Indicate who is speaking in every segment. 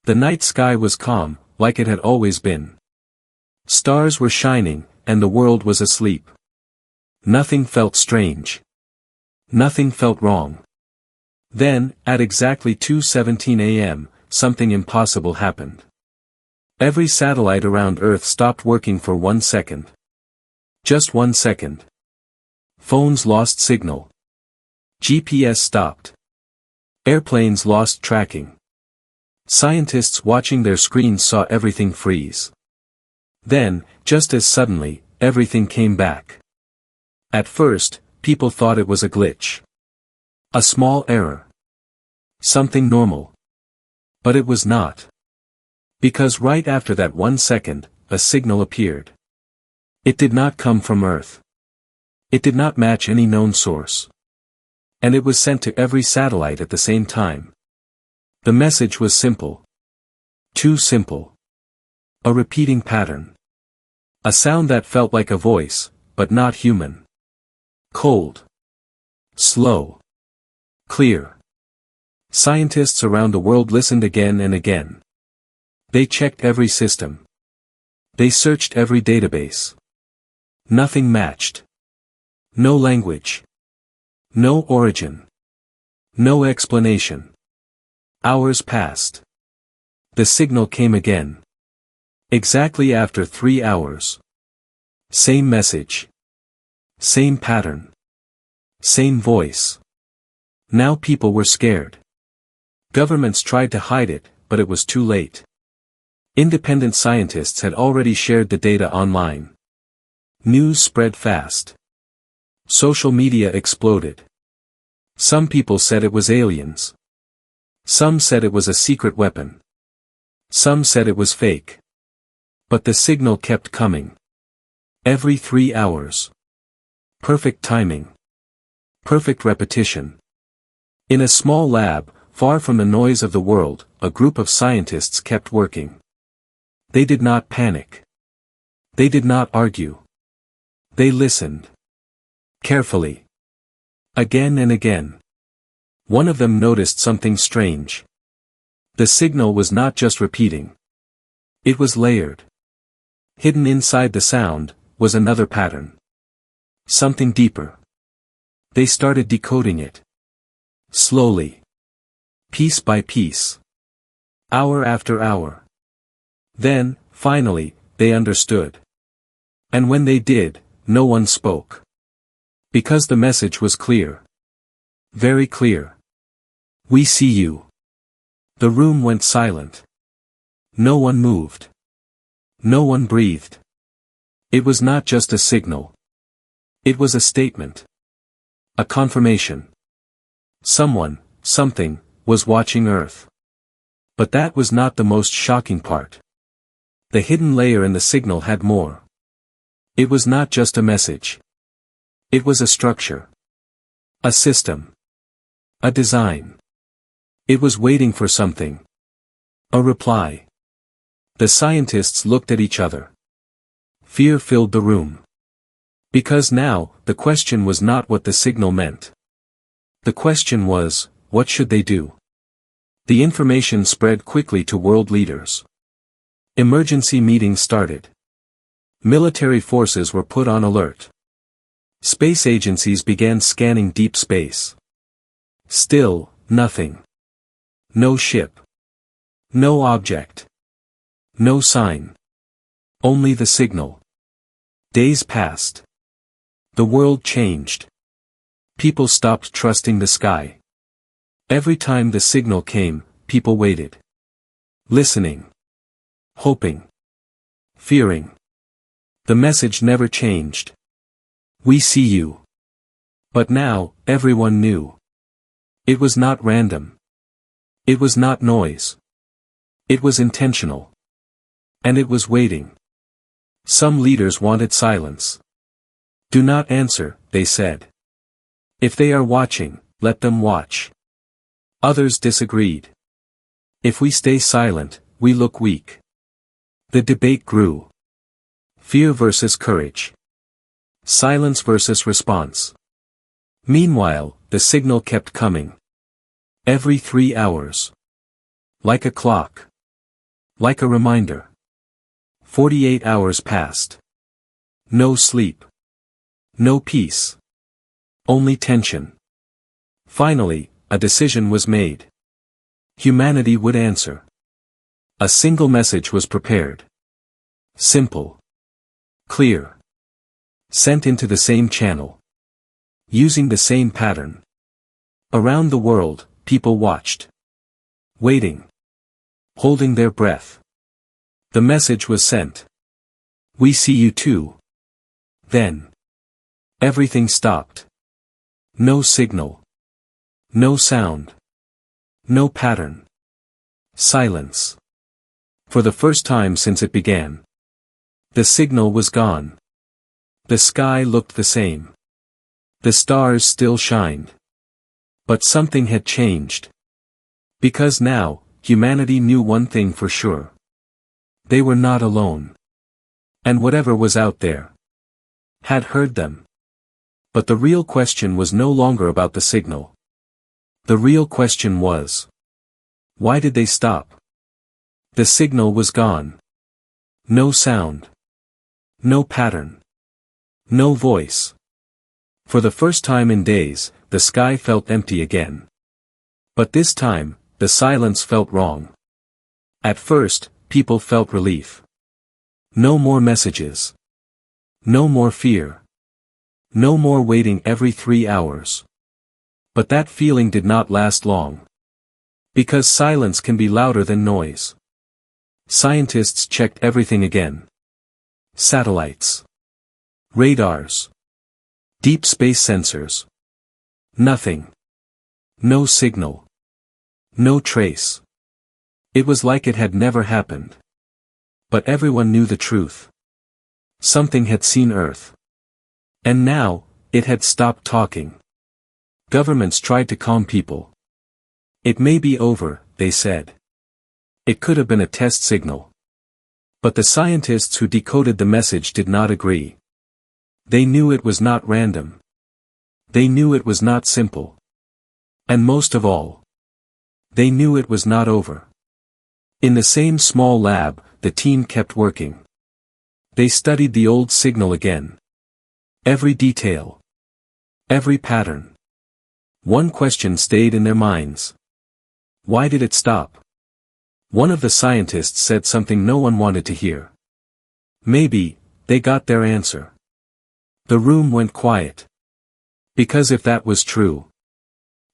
Speaker 1: The night sky was calm, like it had always been. Stars were shining, and the world was asleep. Nothing felt strange. Nothing felt wrong. Then, at exactly 2:17 a.m., something impossible happened. Every satellite around Earth stopped working for 1 second. Just 1 second. Phones lost signal. GPS stopped. Airplanes lost tracking. Scientists watching their screens saw everything freeze. Then, just as suddenly, everything came back. At first, people thought it was a glitch. A small error. Something normal. But it was not. Because right after that 1 second, a signal appeared. It did not come from Earth. It did not match any known source. And it was sent to every satellite at the same time. The message was simple. Too simple. A repeating pattern. A sound that felt like a voice, but not human. Cold. Slow. Clear. Scientists around the world listened again and again. They checked every system. They searched every database. Nothing matched. No language. No origin. No explanation. Hours passed. The signal came again. Exactly after 3 hours. Same message. Same pattern. Same voice. Now people were scared. Governments tried to hide it, but it was too late. Independent scientists had already shared the data online. News spread fast. Social media exploded. Some people said it was aliens. Some said it was a secret weapon. Some said it was fake. But the signal kept coming. Every 3 hours. Perfect timing. Perfect repetition. In a small lab, far from the noise of the world, a group of scientists kept working. They did not panic. They did not argue. They listened. Carefully. Again and again. One of them noticed something strange. The signal was not just repeating. It was layered. Hidden inside the sound, was another pattern. Something deeper. They started decoding it. Slowly. Piece by piece. Hour after hour. Then, finally, they understood. And when they did, no one spoke. Because the message was clear. Very clear. We see you. The room went silent. No one moved. No one breathed. It was not just a signal. It was a statement. A confirmation. Someone, something, was watching Earth. But that was not the most shocking part. The hidden layer in the signal had more. It was not just a message. It was a structure. A system. A design. It was waiting for something. A reply. The scientists looked at each other. Fear filled the room. Because now, the question was not what the signal meant. The question was, what should they do? The information spread quickly to world leaders. Emergency meetings started. Military forces were put on alert. Space agencies began scanning deep space. Still, nothing. No ship. No object. No sign. Only the signal. Days passed. The world changed. People stopped trusting the sky. Every time the signal came, people waited. Listening. Hoping. Fearing. The message never changed. We see you. But now, everyone knew. It was not random. It was not noise. It was intentional. And it was waiting. Some leaders wanted silence. Do not answer, they said. If they are watching, let them watch. Others disagreed. If we stay silent, we look weak. The debate grew. Fear versus courage. Silence versus response. Meanwhile, the signal kept coming. Every 3 hours. Like a clock. Like a reminder. 48 hours passed. No sleep. No peace. Only tension. Finally, a decision was made. Humanity would answer. A single message was prepared. Simple. Clear. Sent into the same channel. Using the same pattern. Around the world, people watched. Waiting. Holding their breath. The message was sent. We see you too. Then. Everything stopped. No signal. No sound. No pattern. Silence. For the first time since it began. The signal was gone. The sky looked the same. The stars still shined. But something had changed. Because now, humanity knew one thing for sure. They were not alone. And whatever was out there had heard them. But the real question was no longer about the signal. The real question was, why did they stop? The signal was gone. No sound. No pattern. No voice. For the first time in days, the sky felt empty again. But this time, the silence felt wrong. At first, people felt relief. No more messages. No more fear. No more waiting every 3 hours. But that feeling did not last long. Because silence can be louder than noise. Scientists checked everything again. Satellites. Radars. Deep space sensors. Nothing. No signal. No trace. It was like it had never happened. But everyone knew the truth. Something had seen Earth. And now, it had stopped talking. Governments tried to calm people. It may be over, they said. It could have been a test signal. But the scientists who decoded the message did not agree. They knew it was not random. They knew it was not simple. And most of all, they knew it was not over. In the same small lab, the team kept working. They studied the old signal again. Every detail. Every pattern. One question stayed in their minds. Why did it stop? One of the scientists said something no one wanted to hear. Maybe, they got their answer. The room went quiet. Because if that was true,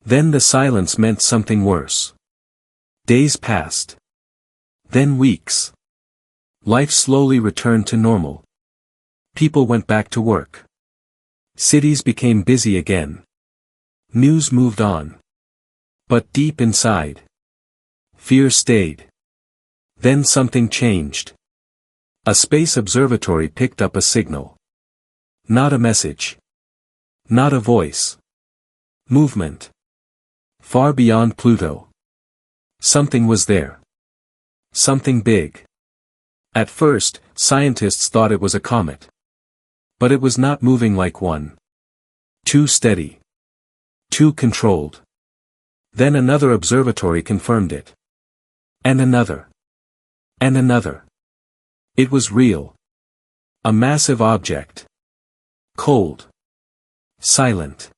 Speaker 1: then the silence meant something worse. Days passed. Then weeks. Life slowly returned to normal. People went back to work. Cities became busy again. News moved on. But deep inside, fear stayed. Then something changed. A space observatory picked up a signal. Not a message. Not a voice. Movement. Far beyond Pluto. Something was there. Something big. At first, scientists thought it was a comet. But it was not moving like one. Too steady. Too controlled. Then another observatory confirmed it. And another. And another. It was real. A massive object. Cold. Silent.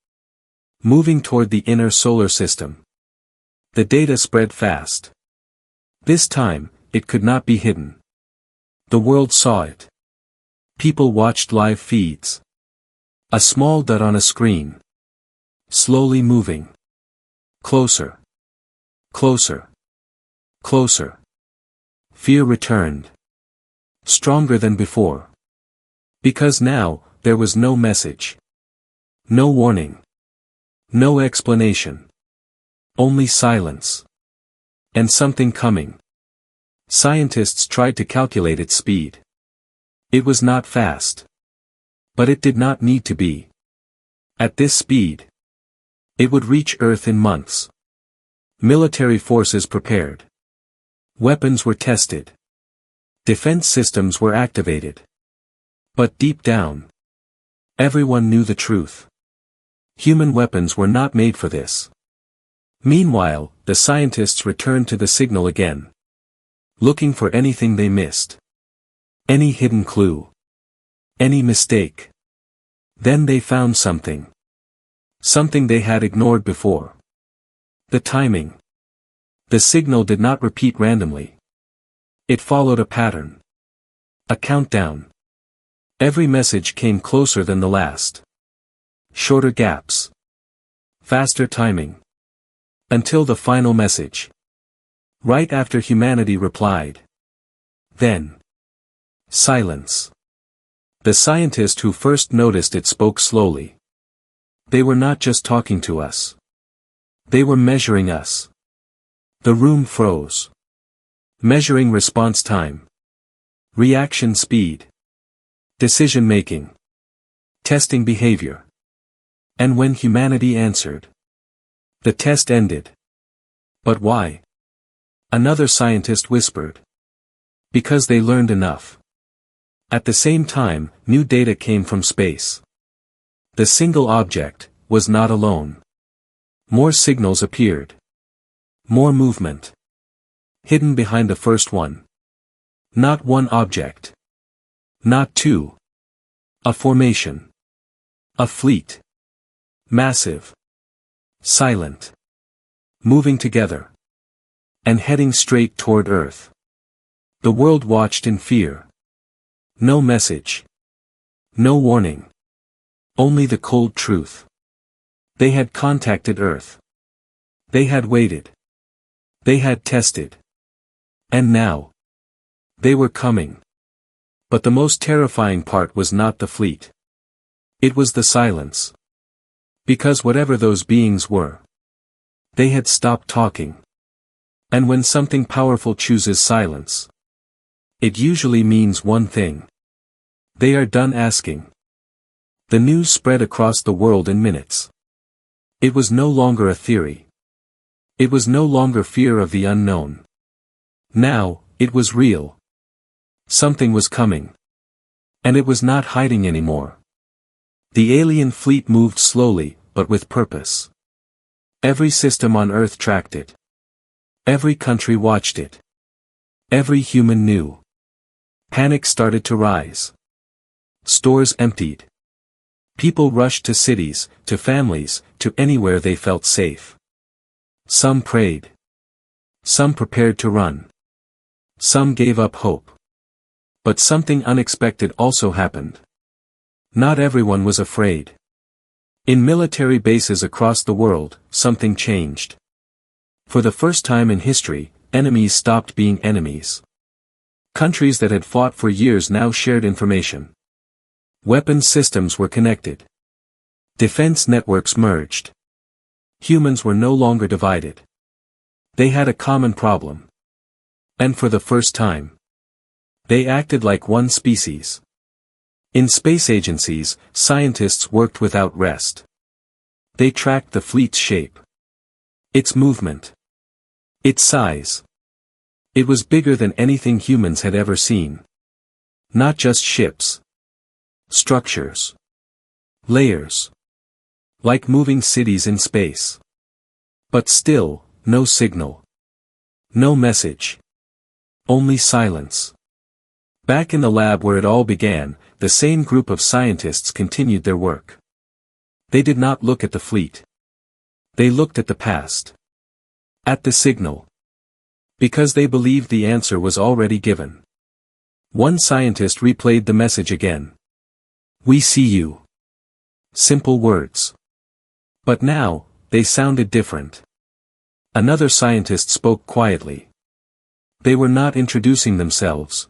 Speaker 1: Moving toward the inner solar system. The data spread fast. This time, it could not be hidden. The world saw it. People watched live feeds. A small dot on a screen. Slowly moving. Closer. Closer. Closer. Fear returned. Stronger than before. Because now, there was no message. No warning. No explanation. Only silence. And something coming. Scientists tried to calculate its speed. It was not fast. But it did not need to be. At this speed, it would reach Earth in months. Military forces prepared. Weapons were tested. Defense systems were activated. But deep down, everyone knew the truth. Human weapons were not made for this. Meanwhile, the scientists returned to the signal again. looking for anything they missed. Any hidden clue. Any mistake. Then they found something. Something they had ignored before. The timing. The signal did not repeat randomly. It followed a pattern. A countdown. Every message came closer than the last. Shorter gaps. Faster timing. Until the final message. Right after humanity replied. Then. Silence. The scientist who first noticed it spoke slowly. They were not just talking to us. They were measuring us. The room froze. Measuring response time. Reaction speed. Decision making. Testing behavior. And when humanity answered. The test ended. But why? Another scientist whispered. Because they learned enough. At the same time, new data came from space. The single object was not alone. More signals appeared. More movement. Hidden behind the first one. Not one object. Not two. A formation. A fleet. Massive. Silent. Moving together. And heading straight toward Earth. The world watched in fear. No message. No warning. Only the cold truth. They had contacted Earth. They had waited. They had tested. And now. They were coming. But the most terrifying part was not the fleet. It was the silence. Because whatever those beings were. They had stopped talking. And when something powerful chooses silence. It usually means one thing. They are done asking. The news spread across the world in minutes. It was no longer a theory. It was no longer fear of the unknown. Now, it was real. Something was coming. And it was not hiding anymore. The alien fleet moved slowly, but with purpose. Every system on Earth tracked it. Every country watched it. Every human knew. Panic started to rise. Stores emptied. People rushed to cities, to families, to anywhere they felt safe. Some prayed. Some prepared to run. Some gave up hope. But something unexpected also happened. Not everyone was afraid. In military bases across the world, something changed. For the first time in history, enemies stopped being enemies. Countries that had fought for years now shared information. Weapons systems were connected. Defense networks merged. Humans were no longer divided. They had a common problem. And for the first time, they acted like one species. In space agencies, scientists worked without rest. They tracked the fleet's shape. Its movement. Its size. It was bigger than anything humans had ever seen. Not just ships. Structures. Layers. Like moving cities in space. But still, no signal. No message. Only silence. Back in the lab where it all began, the same group of scientists continued their work. They did not look at the fleet. They looked at the past. At the signal. Because they believed the answer was already given. One scientist replayed the message again. We see you. Simple words. But now, they sounded different. Another scientist spoke quietly. They were not introducing themselves.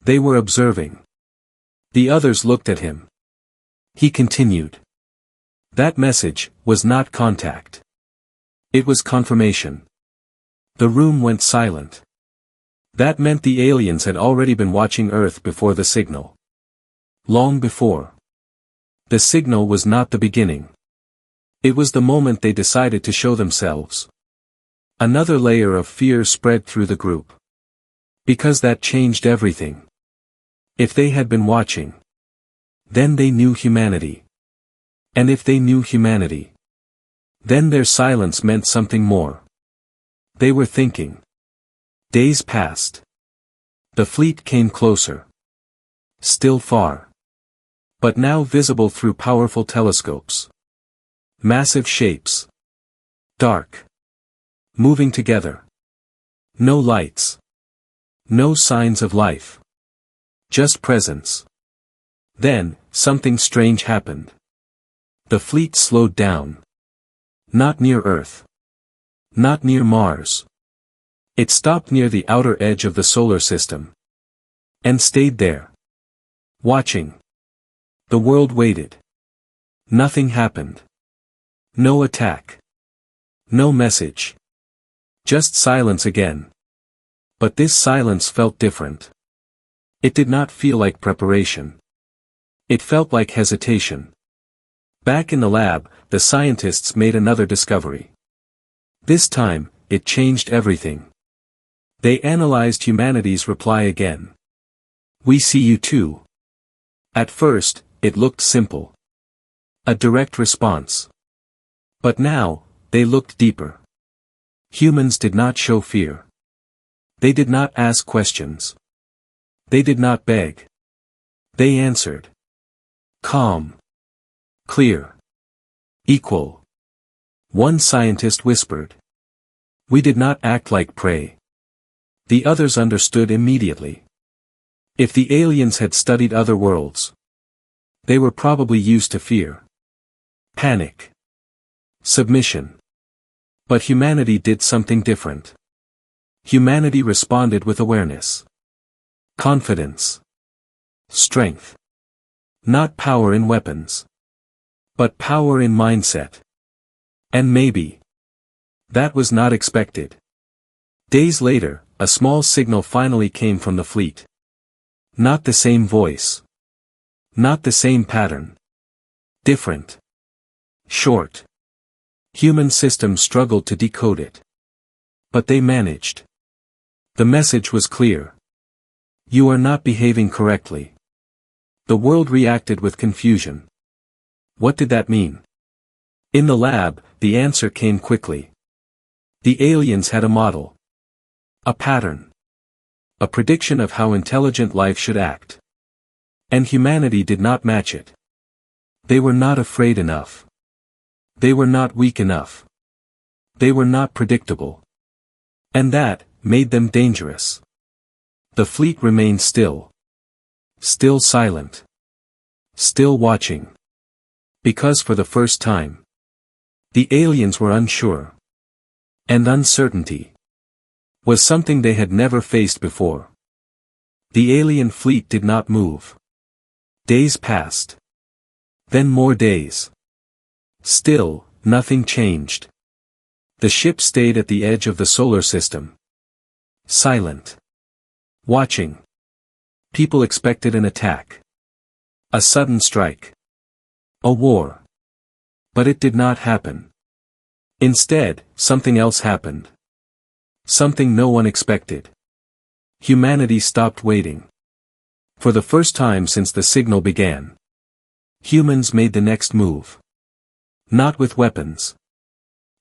Speaker 1: They were observing. The others looked at him. He continued. That message was not contact. It was confirmation. The room went silent. That meant the aliens had already been watching Earth before the signal. Long before. The signal was not the beginning. It was the moment they decided to show themselves. Another layer of fear spread through the group. Because that changed everything. If they had been watching, then they knew humanity. And if they knew humanity, then their silence meant something more. They were thinking. Days passed. The fleet came closer. Still far. But now visible through powerful telescopes. Massive shapes. Dark. Moving together. No lights. No signs of life. Just presence. Then, something strange happened. The fleet slowed down. Not near Earth. Not near Mars. It stopped near the outer edge of the solar system. And stayed there. Watching. The world waited. Nothing happened. No attack. No message. Just silence again. But this silence felt different. It did not feel like preparation. It felt like hesitation. Back in the lab, the scientists made another discovery. This time, it changed everything. They analyzed humanity's reply again. We see you too. At first, it looked simple. A direct response. But now, they looked deeper. Humans did not show fear. They did not ask questions. They did not beg. They answered. Calm. Clear. Equal. One scientist whispered. We did not act like prey. The others understood immediately. If the aliens had studied other worlds, they were probably used to fear. Panic. Submission. But humanity did something different. Humanity responded with awareness. Confidence. Strength. Not power in weapons. But power in mindset. And maybe. That was not expected. Days later, a small signal finally came from the fleet. Not the same voice. Not the same pattern. Different. Short. Human systems struggled to decode it. But they managed. The message was clear. You are not behaving correctly. The world reacted with confusion. What did that mean? In the lab, the answer came quickly. The aliens had a model. A pattern. A prediction of how intelligent life should act. And humanity did not match it. They were not afraid enough. They were not weak enough. They were not predictable. And that made them dangerous. The fleet remained still. Still silent. Still watching. Because for the first time, the aliens were unsure. And uncertainty was something they had never faced before. The alien fleet did not move. Days passed. Then more days. Still, nothing changed. The ship stayed at the edge of the solar system. Silent. Watching. People expected an attack. A sudden strike. A war. But it did not happen. Instead, something else happened. Something no one expected. Humanity stopped waiting. For the first time since the signal began, humans made the next move. Not with weapons.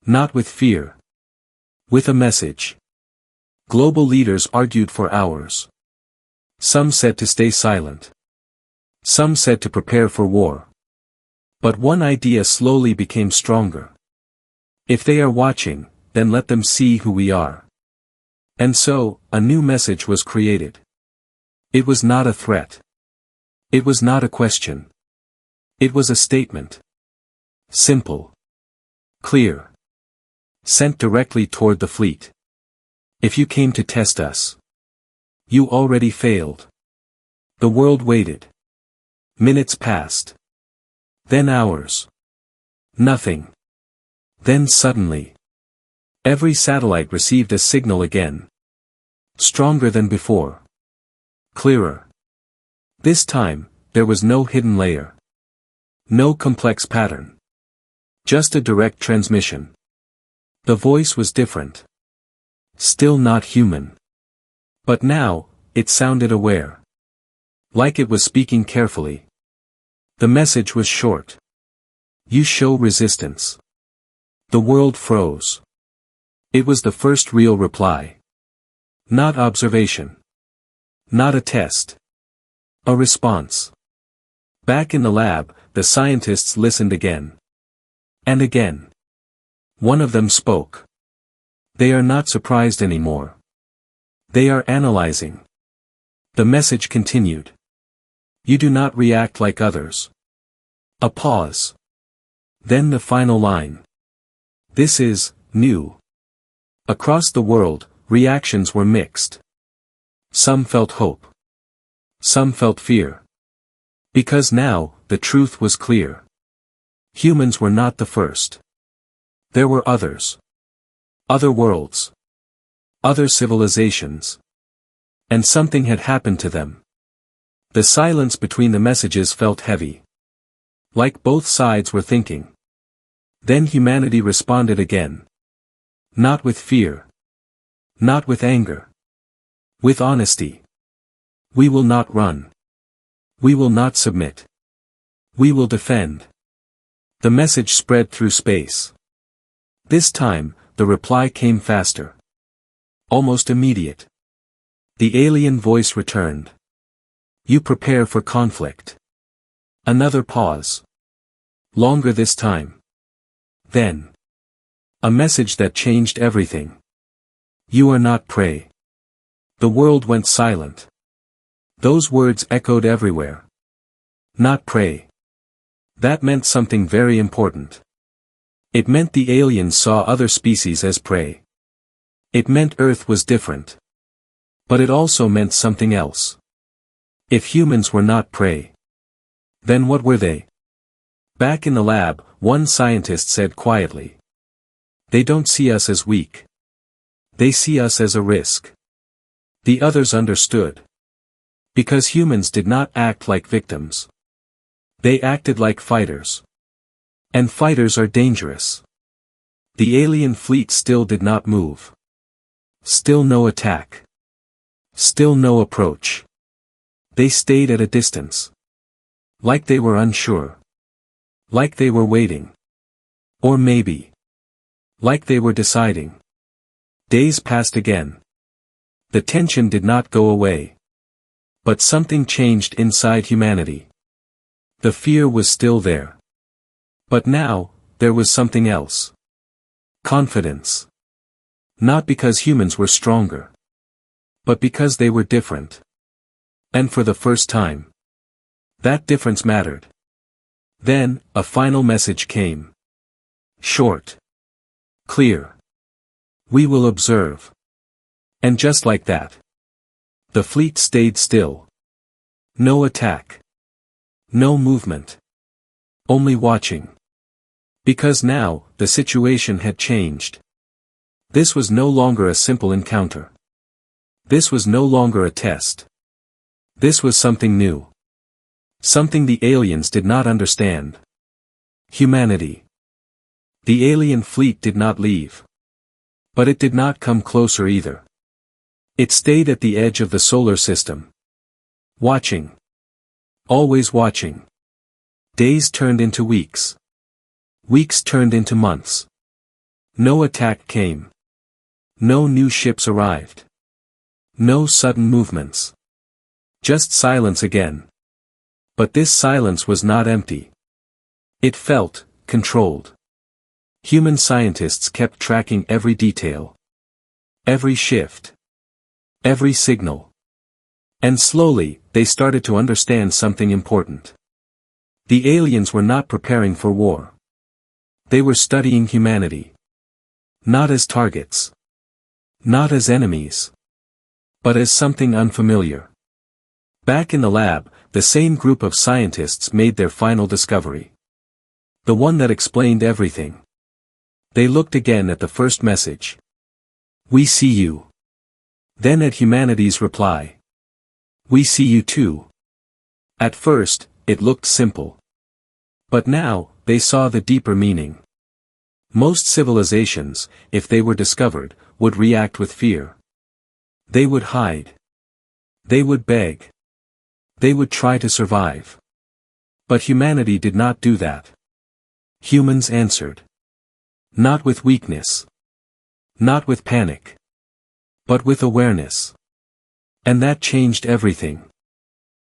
Speaker 1: Not with fear. With a message. Global leaders argued for hours. Some said to stay silent. Some said to prepare for war. But one idea slowly became stronger. If they are watching, then let them see who we are. And so, a new message was created. It was not a threat. It was not a question. It was a statement. Simple. Clear. Sent directly toward the fleet. If you came to test us, you already failed. The world waited. Minutes passed. Then hours. Nothing. Then suddenly, every satellite received a signal again. Stronger than before. Clearer. This time, there was no hidden layer. No complex pattern. Just a direct transmission. The voice was different. Still not human. But now, it sounded aware. Like it was speaking carefully. The message was short. You show resistance. The world froze. It was the first real reply. Not observation. Not a test. A response. Back in the lab, the scientists listened again. And again. One of them spoke. They are not surprised anymore. They are analyzing. The message continued. You do not react like others. A pause. Then the final line. This is new. Across the world, reactions were mixed. Some felt hope. Some felt fear. Because now, the truth was clear. Humans were not the first. There were others. Other worlds. Other civilizations. And something had happened to them. The silence between the messages felt heavy. Like both sides were thinking. Then humanity responded again. Not with fear. Not with anger. With honesty. We will not run. We will not submit. We will defend. The message spread through space. This time, the reply came faster. Almost immediate. The alien voice returned. You prepare for conflict. Another pause. Longer this time. Then. A message that changed everything. You are not prey. The world went silent. Those words echoed everywhere. Not prey. That meant something very important. It meant the aliens saw other species as prey. It meant Earth was different. But it also meant something else. If humans were not prey, then what were they? Back in the lab, one scientist said quietly. They don't see us as weak. They see us as a risk. The others understood. Because humans did not act like victims. They acted like fighters. And fighters are dangerous. The alien fleet still did not move. Still no attack. Still no approach. They stayed at a distance. Like they were unsure. Like they were waiting. Or maybe. Like they were deciding. Days passed again. The tension did not go away. But something changed inside humanity. The fear was still there. But now, there was something else. Confidence. Not because humans were stronger. But because they were different. And for the first time. That difference mattered. Then, a final message came. Short. Clear. We will observe. And just like that. The fleet stayed still. No attack. No movement. Only watching. Because now, the situation had changed. This was no longer a simple encounter. This was no longer a test. This was something new. Something the aliens did not understand. Humanity. The alien fleet did not leave. But it did not come closer either. It stayed at the edge of the solar system. Watching. Always watching. Days turned into weeks. Weeks turned into months. No attack came. No new ships arrived. No sudden movements. Just silence again. But this silence was not empty. It felt controlled. Human scientists kept tracking every detail. Every shift. Every signal. And slowly, they started to understand something important. The aliens were not preparing for war. They were studying humanity. Not as targets. Not as enemies. But as something unfamiliar. Back in the lab, the same group of scientists made their final discovery. The one that explained everything. They looked again at the first message. We see you. Then at humanity's reply. We see you too. At first, it looked simple. But now, they saw the deeper meaning. Most civilizations, if they were discovered, would react with fear. They would hide. They would beg. They would try to survive. But humanity did not do that. Humans answered. Not with weakness. Not with panic. but with awareness. And that changed everything.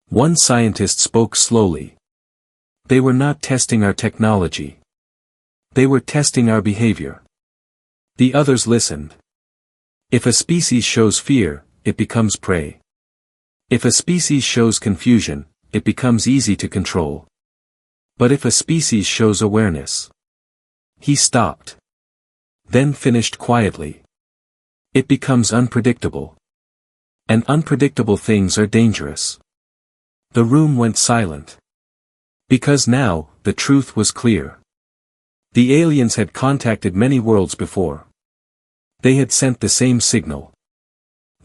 Speaker 1: One scientist spoke slowly. They were not testing our technology. They were testing our behavior. The others listened. If a species shows fear, it becomes prey. If a species shows confusion, it becomes easy to control. But if a species shows awareness. He stopped. Then finished quietly. It becomes unpredictable. And unpredictable things are dangerous. The room went silent. Because now, the truth was clear. The aliens had contacted many worlds before. They had sent the same signal.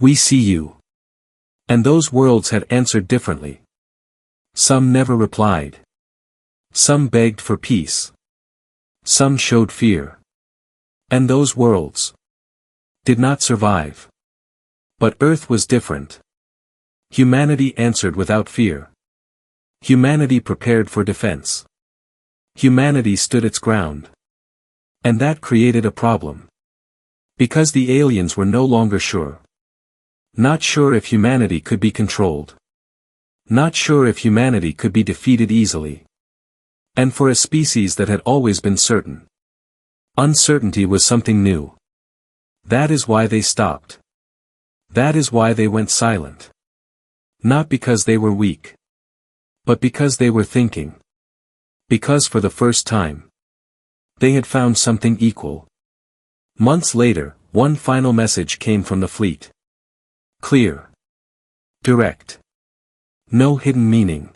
Speaker 1: We see you. And those worlds had answered differently. Some never replied. Some begged for peace. Some showed fear. And those worlds did not survive. But Earth was different. Humanity answered without fear. Humanity prepared for defense. Humanity stood its ground. And that created a problem. Because the aliens were no longer sure. Not sure if humanity could be controlled. Not sure if humanity could be defeated easily. And for a species that had always been certain. Uncertainty was something new. That is why they stopped. That is why they went silent. Not because they were weak. But because they were thinking. Because for the first time, they had found something equal. Months later, one final message came from the fleet. Clear. Direct. No hidden meaning.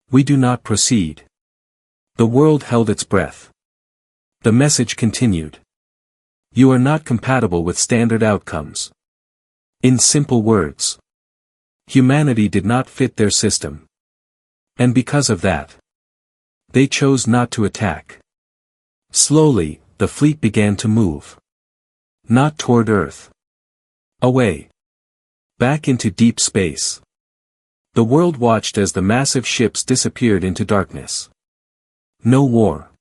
Speaker 1: We do not proceed. The world held its breath. The message continued. You are not compatible with standard outcomes. In simple words. Humanity did not fit their system. And because of that, they chose not to attack. Slowly, the fleet began to move. Not toward Earth. Away. Back into deep space. The world watched as the massive ships disappeared into darkness. No war.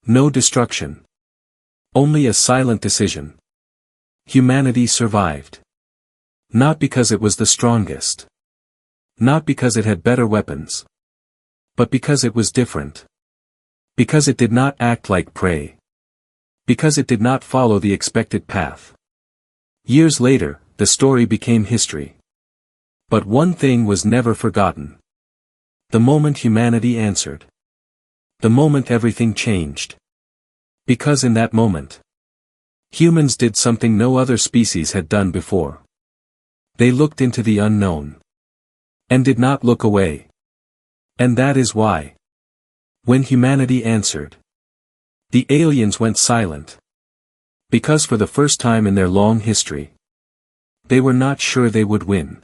Speaker 1: No destruction. Only a silent decision. Humanity survived. Not because it was the strongest. Not because it had better weapons. But because it was different. Because it did not act like prey. Because it did not follow the expected path. Years later, the story became history. But one thing was never forgotten. The moment humanity answered. The moment everything changed. Because in that moment, humans did something no other species had done before. They looked into the unknown. And did not look away. And that is why. When humanity answered, the aliens went silent. Because for the first time in their long history, they were not sure they would win.